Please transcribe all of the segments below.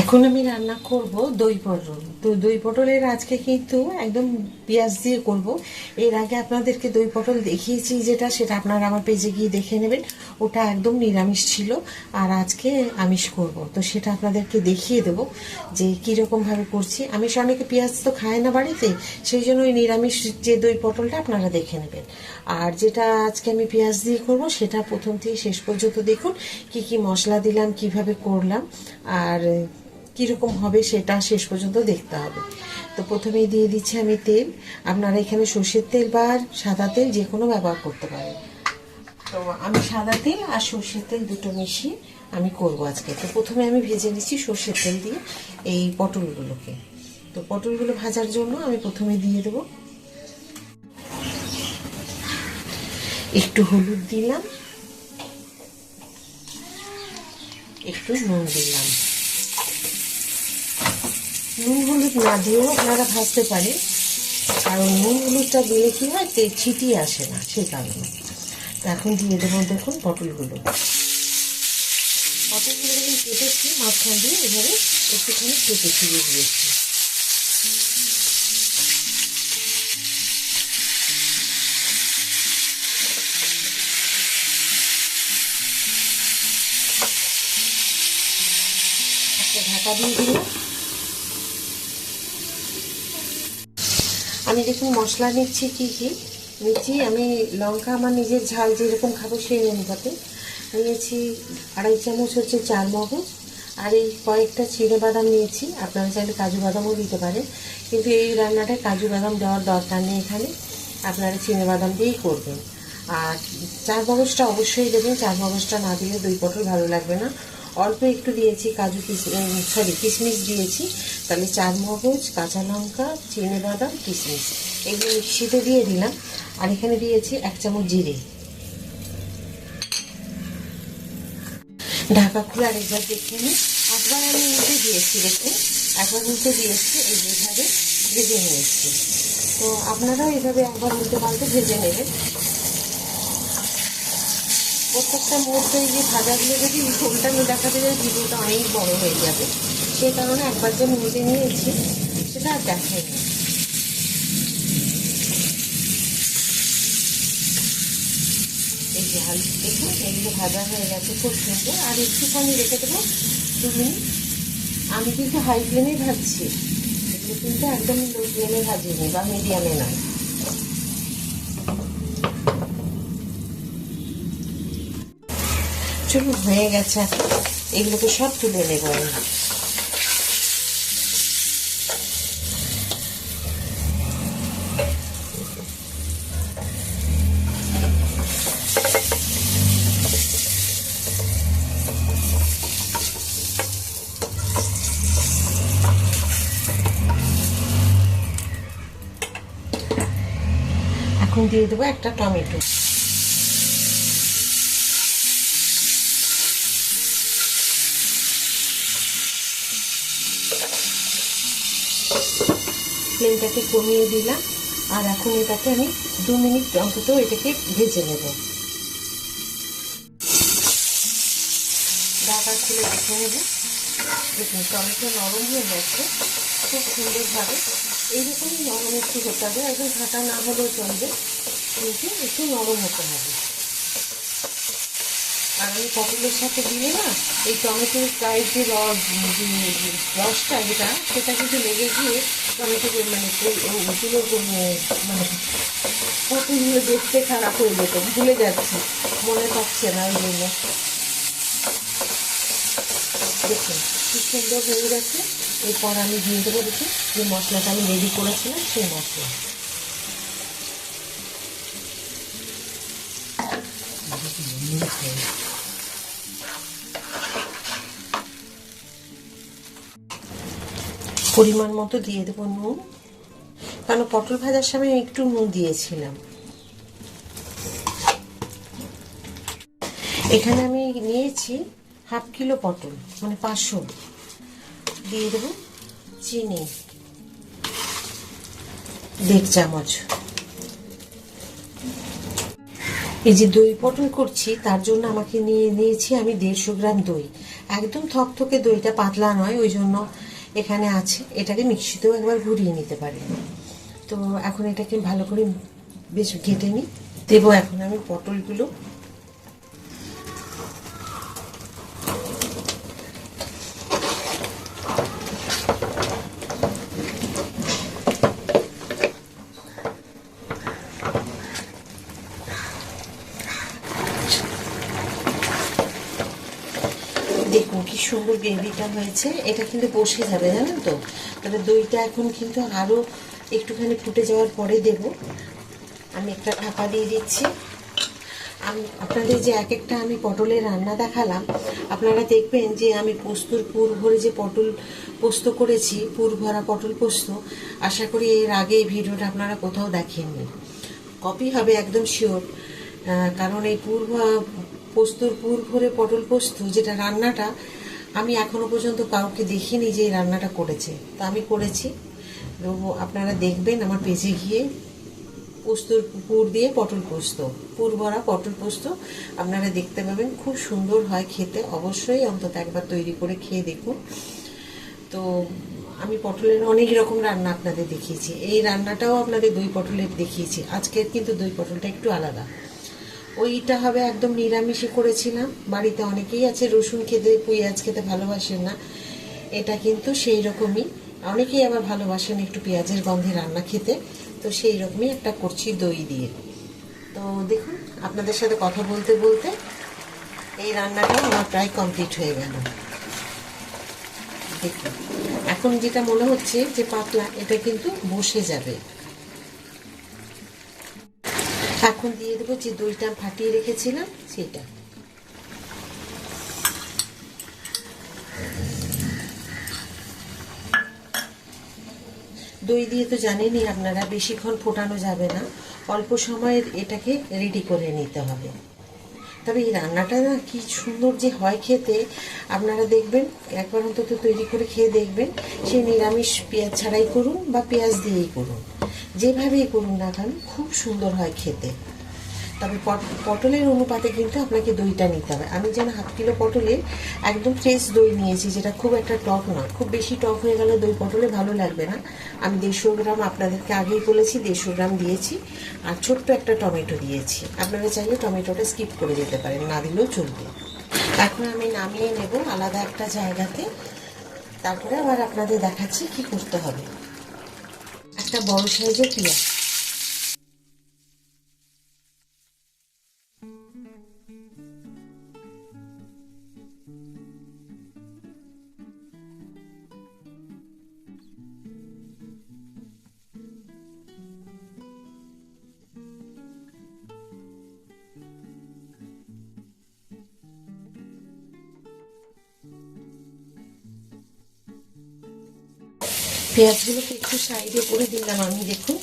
এখন আমি রান্না করব দই পটল। তো দই পটলের আজকে কিন্তু একদম পেঁয়াজ দিয়ে করব। এর আগে আপনাদেরকে দই পটল দেখিয়েছি যেটা, সেটা আপনারা আমার পেজে গিয়ে দেখে নেবেন। ওটা একদম নিরামিষ ছিল, আর আজকে আমিষ করব। তো সেটা আপনাদেরকে দেখিয়ে দেব যে কীরকমভাবে করছি। আমিষ অনেকে পেঁয়াজ তো খায় না বাড়িতে, সেই জন্য ওই নিরামিষ যে দই পটলটা আপনারা দেখে নেবেন। আর যেটা আজকে আমি পেঁয়াজ দিয়ে করব সেটা প্রথম থেকে শেষ পর্যন্ত দেখুন, কি কি মশলা দিলাম, কিভাবে করলাম, আর কীরকম হবে সেটা শেষ পর্যন্ত দেখতে হবে। তো প্রথমেই দিয়ে দিচ্ছি আমি তেল। আপনারা এখানে সর্ষের তেল বা সাদা তেল যে কোনো ব্যবহার করতে পারেন। তো আমি সাদা তেল আর সর্ষের তেল দুটো মিশিয়ে আমি করব আজকে। তো প্রথমে আমি ভেজে নিচ্ছি সর্ষের তেল দিয়ে এই পটলগুলোকে। তো পটলগুলো ভাজার জন্য আমি প্রথমে দিয়ে দেবো একটু হলুদ দিলাম, একটু নুন দিলাম। নুন হলুদ না দিয়েও আপনারা ভাজতে পারেন, কারণ নুন হলুদটা দিলে কি হয় ছিটিয়ে আসে না, সেই কারণে। তো এখন দিয়ে দেবো দেখুন পটলগুলো যখন কেটেছি মাঝখান দিয়ে এভাবে একটুখানি কেটে ছিঁড়ে দিয়েছি। একটা ঢাকা দিয়ে দিলাম। আমি দেখুন মশলা নিচ্ছি, কি কি নিচ্ছি আমি। লঙ্কা আমার নিজের ঝাল যেরকম খাবো সেই অনুপাতে নিয়েছি। 2.5 চামচ হচ্ছে চারমগজ, আর এই কয়েকটা চিড়ে বাদাম নিয়েছি। আপনারা চাইলে কাজু বাদামও দিতে পারেন, কিন্তু এই রান্নাটায় কাজু বাদাম দেওয়ার দরকার নেই এখানে, আপনারা চিড়ে বাদাম দিয়েই করবেন। আর চারমগজটা অবশ্যই দেবেন, চারমগজটা না দিলে দই পটল ভালো লাগবে না। অল্প একটু দিয়েছি কাজু কিশমিশ দিয়েছি। তাহলে চারমগজ, কাঁচা লঙ্কা, চিনে বাদাম, কিশমিশ এগুলো মিক্সিতে দিয়ে দিলাম। আর এখানে দিয়েছি 1 চামচ জিরে। ঢাকা খুলে আরেকবার দেখে নিই। একবার আমি উল্টে দিয়েছি, দেখুন একবার উল্টে দিয়েছি, এইভাবে ভেজে নিয়েছি। তো আপনারাও এইভাবে একবার উল্টে পাল্টে ভেজে নেবেন। প্রত্যেকটা মুহূর্তে এই যে ভাজাগুলো যদি উল্টানো দেখাতে যায় ভিডিওটা অনেক বড় হয়ে যাবে, সেই কারণে একবার যে ভেজে নিয়েছি সেটা আর দেখাইনি। এই যে দেখুন এগুলো ভাজা হয়ে গেছে খুব সুন্দর। আর একটুখানি রেখে দেবো 2 মিনিট। আমি কিন্তু হাই ফ্লেমেই ভাজছি, এগুলো কিন্তু একদম লো ফ্লেমে ভাজিনি বা মিডিয়ামে নয়। চলুন হয়ে গেছে, এগুলোকে সব তুলে নেব। এখন দিয়ে দেবো একটা টমেটো। ফ্লেমটাকে কমিয়ে দিলাম। আর এখন এটাকে আমি 2 মিনিট অন্তত এটাকে ভেজে নেব। ঢাকা খুলে দেখে নেব। দেখুন টমেটো নরম হয়ে গেছে খুব সুন্দরভাবে। এইরকমই নরম একটু হতে হবে, একদম ঘাটা না হলেও চলবে, কিন্তু একটু নরম হতে হবে। আর আমি পটলের সাথে দিয়ে না এই টমেটোর গায়ের যে রসটা যেটা, সেটা কিন্তু লেগে গিয়ে টমেটো মানে পটলগুলো দেখতে খারাপ হয়ে যেত। ভুলে যাচ্ছি, মনে থাকছে না, ওই জন্য। দেখুন কি সুন্দর হয়ে গেছে। এরপর আমি দিয়ে দেবো দেখুন যে মশলাটা আমি রেডি করেছিলাম, সেই মশলা। পরিমাণ মতো দিয়ে দেবো নুন, কারণ পটল ভাজার সময় একটু নুন দিয়েছিলাম। এখানে আমি নিয়েছি 1/2 কিলো পটল, মানে 500। দিয়ে দেবো চিনি 1.5 চামচ। এই যে দই পটল করছি তার জন্য আমাকে নিয়েছি আমি 150 গ্রাম দই। একদম থকথকে দইটা, পাতলা নয়, ওই জন্য এখানে আছে। এটাকে মিক্সিতেও একবার ঘুরিয়ে নিতে পারেন। তো এখন এটাকে ভালো করে বেশ ঘেটে নিই। দেবো এখন আমি পটলগুলো। দেখুন কি সুন্দর গ্রেভিটা হয়েছে। এটা কিন্তু বসে যাবে, জানেন তো। তবে দইটা এখন কিন্তু আরও একটুখানি ফুটে যাওয়ার পরে দেব। আমি একটা ঢাকা দিয়ে দিচ্ছি। আমি আপনাদের যে এক একটা আমি পটলের রান্না দেখালাম, আপনারা দেখবেন যে আমি পোস্তর পুর ভরে যে পটল পোস্ত করেছি, পুর ভরা পটল পোস্ত, আশা করি এর আগে এই ভিডিওটা আপনারা কোথাও দেখেননি। কপি হবে একদম শিওর। কারণ এই পোস্তর পুর ভরে পটল পোস্ত যেটা রান্নাটা, আমি এখনো পর্যন্ত কাউকে দেখিনি যে এই রান্নাটা করেছে। তা আমি করেছি। তো আপনারা দেখবেন আমার পেজে গিয়ে পোস্তর পুর দিয়ে পটল পোস্ত, পুর ভরা পটল পোস্ত আপনারা দেখতে পাবেন। খুব সুন্দর হয় খেতে। অবশ্যই অন্তত একবার তৈরি করে খেয়ে দেখুন। তো আমি পটলের অনেক রকম রান্না আপনাদের দেখিয়েছি। এই রান্নাটাও আপনাদের দই পটলের দেখিয়েছি। আজকের কিন্তু দই পটলটা একটু আলাদা। ওইটা হবে একদম নিরামিষে করেছিলাম। বাড়িতে অনেকেই আছে রসুন খেতে, পেঁয়াজ খেতে ভালোবাসেন না। এটা কিন্তু সেই রকমই। অনেকেই আবার ভালোবাসেন একটু পেঁয়াজের গন্ধে রান্না খেতে। তো সেই রকমই একটা করছি দই দিয়ে। তো দেখুন, আপনাদের সাথে কথা বলতে বলতে এই রান্নাটা আমার প্রায় কমপ্লিট হয়ে গেল। দেখুন, এখন যেটা মনে হচ্ছে যে পাতলা, এটা কিন্তু বসে যাবে। এখন দিয়ে দেবো যে দইটা ফাটিয়ে রেখেছিলাম সেটা। দই দিয়ে তো জানেনই আপনারা বেশিক্ষণ ফোটানো যাবে না, অল্প সময়ের এটাকে রেডি করে নিতে হবে। তবে এই রান্নাটা না কি সুন্দর যে হয় খেতে, আপনারা দেখবেন, একবার অন্তত তৈরি করে খেয়ে দেখবেন। সে নিরামিষ পেঁয়াজ ছাড়াই করুন বা পেঁয়াজ দিয়েই করুন, যেভাবেই করুন না কেন খুব সুন্দর হয় খেতে। তবে পটলের অনুপাতে কিন্তু আপনাকে দইটা নিতে হবে। আমি যেন 1/2 কিলো পটলের একদম ফ্রেশ দই নিয়েছি, যেটা খুব একটা টক নয়। খুব বেশি টক হয়ে গেলে দই পটলে ভালো লাগবে না। আমি 150 গ্রাম, আপনাদেরকে আগেই বলেছি 150 গ্রাম দিয়েছি। আর ছোট্ট একটা টমেটো দিয়েছি। আপনারা চাইলে টমেটোটা স্কিপ করে যেতে পারেন, না দিলেও চলবে। এখন আমি নামিয়ে নেব আলাদা একটা জায়গাতে। তারপরে আবার আপনাদের দেখাচ্ছি কি করতে হবে। একটা বড় সাইজের পেঁয়াজ, পেঁয়াজগুলোকে একটু সাইডে করে দিলাম আমি। দেখুন,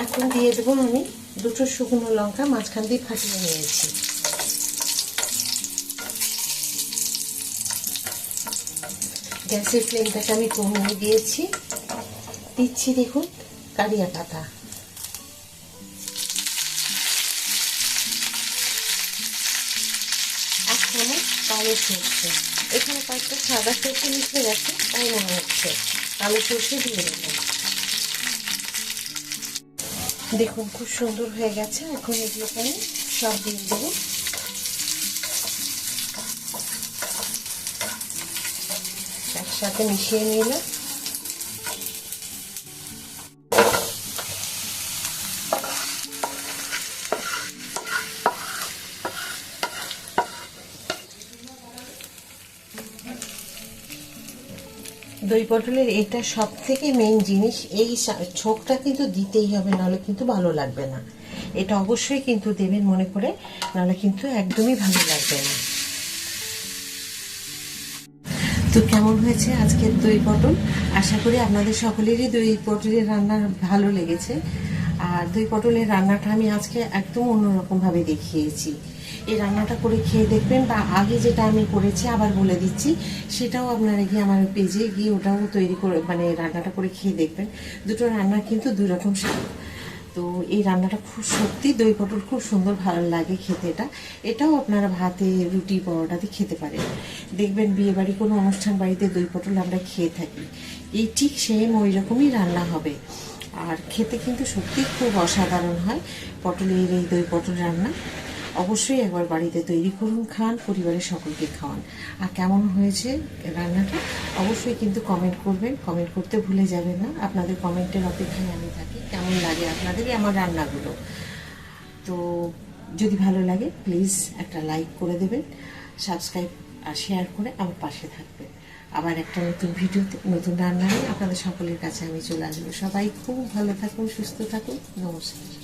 এখন দিয়ে দেবো আমি 2টো শুকনো লঙ্কা মাঝখান দিয়ে ফাটিয়ে নিয়েছি। গ্যাসের ফ্লেমটাকে আমি কমিয়ে দিয়েছি। দিচ্ছি দেখুন কারিয়া পাতা, এখন কালো সর্ষে। এখানে কয়েকটা সাদা সর্ষে মিশে গেছে তাই মনে হচ্ছে। কালো সর্ষে দিয়ে দেবো। দেখুন খুব সুন্দর হয়ে গেছে। এখন এগুলোকে আমি সব দিয়ে দেবো। একসাথে মিশিয়ে নিলাম। দই পটলের এটা সব থেকে মেইন জিনিস। এই ছোকটা কিন্তু দিতেই হবে, নাহলে কিন্তু ভালো লাগবে না। এটা অবশ্যই কিন্তু দেবেন মনে করে, নাহলে কিন্তু একদমই ভালো লাগবে না। তো কেমন হয়েছে আজকের দই পটল? আশা করি আপনাদের সকলেরই দই পটলের রান্না ভালো লেগেছে। আর দই পটলের রান্নাটা আমি আজকে একদম অন্যরকমভাবে দেখিয়েছি। এই রান্নাটা করে খেয়ে দেখবেন, বা আগে যেটা আমি করেছি আবার বলে দিচ্ছি, সেটাও আপনারা গিয়ে আমার পেজে গিয়ে ওটাও তৈরি করে, মানে রান্নাটা করে খেয়ে দেখবেন। দুটো রান্না কিন্তু দুই রকম স্বাদ। তো এই রান্নাটা খুব সত্যি দই পটল খুব সুন্দর ভালো লাগে খেতে। এটাও আপনারা ভাতে রুটি পরোটাতে খেতে পারেন। দেখবেন বিয়ে বাড়ি কোনো অনুষ্ঠান বাড়িতে দই পটল আমরা খেয়ে থাকি, এই ঠিক সেম ওই রকমই রান্না হবে। আর খেতে কিন্তু সত্যি খুব অসাধারণ হয় পটলের এই দই পটল রান্না। অবশ্যই একবার বাড়িতে তৈরি করুন, খান, পরিবারের সকলকে খাওয়ান। আর কেমন হয়েছে রান্নাটা অবশ্যই কিন্তু কমেন্ট করবেন, কমেন্ট করতে ভুলে যাবেন না। আপনাদের কমেন্টের অপেক্ষায় আমি থাকি। কেমন লাগে আপনাদেরই আমার রান্নাগুলো। তো যদি ভালো লাগে প্লিজ একটা লাইক করে দেবেন, সাবস্ক্রাইব আর শেয়ার করে আমার পাশে থাকবেন। আবার একটা নতুন ভিডিওতে নতুন রান্না নিয়ে আপনাদের সকলের কাছে আমি চলে আসবো। সবাই খুব ভালো থাকুন, সুস্থ থাকুন। নমস্কার।